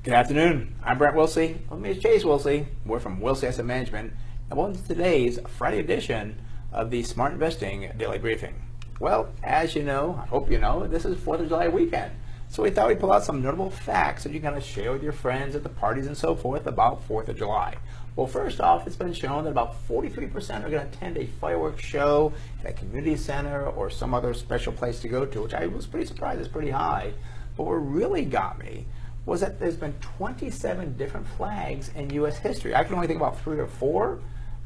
Good afternoon. I'm Brett Wilsey. With me is Chase Wilsey. We're from Wilsey Asset Management, and welcome to today's Friday edition of the Smart Investing Daily Briefing. Well, as you know, I hope you know, this is 4th of July weekend. So we thought we'd pull out some notable facts that you can kind of share with your friends at the parties and so forth about 4th of July. Well, first off, it's been shown that about 43% are going to attend a fireworks show at a community center or some other special place to go to, which I was pretty surprised is pretty high. But what really got me was that there's been 27 different flags in U.S. history. I can only think about 3 or 4,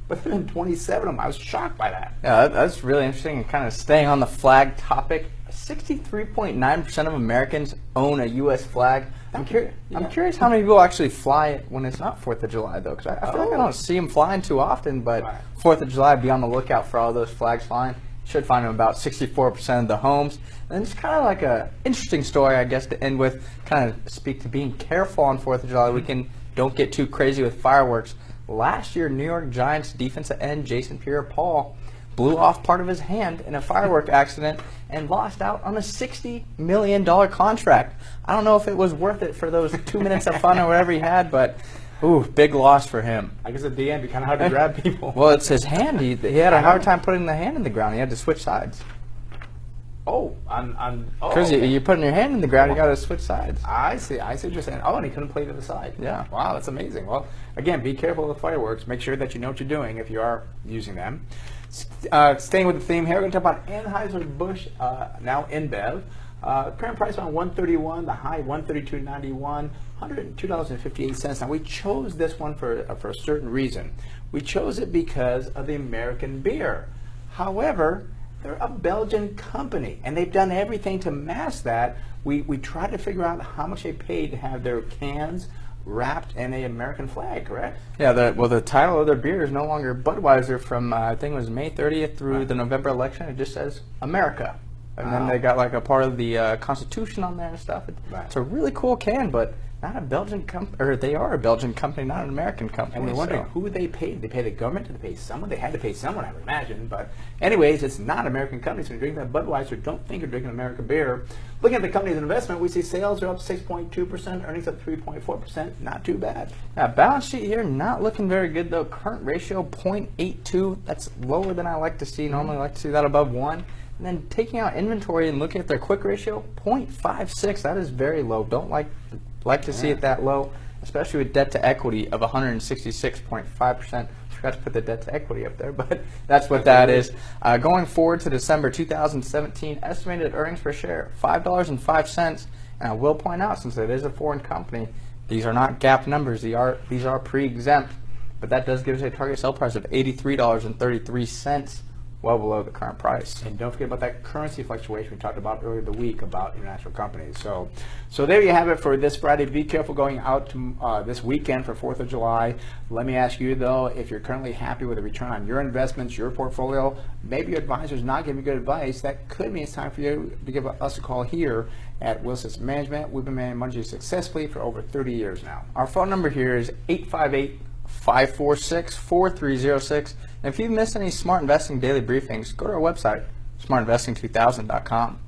but there's been 27 of them. I was shocked by that. Yeah, that's really interesting. And kind of staying on the flag topic, 63.9% of Americans own a U.S. flag. I'm curious how many people actually fly it when it's not 4th of July, though, because I feel like I don't see them flying too often, but 4th of July, be on the lookout for all those flags flying. Should find them about 64% of the homes. And it's kind of like a interesting story, I guess, to end with, kind of speak to being careful on 4th of July weekend. Don't get too crazy with fireworks. Last year, New York Giants defensive end Jason Pierre-Paul blew off part of his hand in a firework accident and lost out on a $60 million contract. I don't know if it was worth it for those 2 minutes of fun or whatever he had, but ooh, big loss for him. I guess at the end, it'd be kind of hard to grab people. Well, it's his hand. He had a hard time putting the hand in the ground. He had to switch sides. Because you're putting your hand in the ground, you got to switch sides. I see what you're saying. Oh, and he couldn't play to the side. Yeah. Wow, that's amazing. Well, again, be careful with fireworks. Make sure that you know what you're doing if you are using them. Staying with the theme here, we're going to talk about Anheuser-Busch, now InBev. Current price around $131, the high $132.91, $102.58. Now, we chose this one for a certain reason. We chose it because of the American beer. However, they're a Belgian company, and they've done everything to mask that. We tried to figure out how much they paid to have their cans wrapped in an American flag, correct? Yeah, the title of their beer is no longer Budweiser from, I think it was May 30th through the November election. It just says America. And then they got like a part of the Constitution on there and stuff. It's a really cool can, but not a Belgian company, or they are a Belgian company, not an American company. And we're wondering who they paid. Did they pay the government? Did they pay someone? They had to pay someone, I would imagine. But anyways, it's not an American company. So if you're drinking that Budweiser, don't think you're drinking American beer. Looking at the company's investment, we see sales are up 6.2%, earnings up 3.4%. Not too bad. Now, balance sheet here, not looking very good, though. Current ratio, 0.82. That's lower than I like to see. Normally I like to see that above 1. And then taking out inventory and looking at their quick ratio, 0.56. That is very low. Don't like to see it that low, especially with debt to equity of 166.5%. Forgot to put the debt to equity up there, but that's what that is. Going forward to December 2017, estimated earnings per share, $5.05. And I will point out, since it is a foreign company, these are not GAAP numbers. These are pre-exempt, but that does give us a target sell price of $83.33. Well below the current price. And don't forget about that currency fluctuation we talked about earlier in the week about international companies. So there you have it for this Friday. Be careful going out to this weekend for 4th of July. Let me ask you, though, if you're currently happy with the return on your investments, your portfolio, maybe your advisor's not giving you good advice, that could mean it's time for you to give us a call here at Wilsey Asset Management. We've been managing money successfully for over 30 years now. Our phone number here is 858-546-4306. And if you've missed any Smart Investing daily briefings, go to our website, smartinvesting2000.com.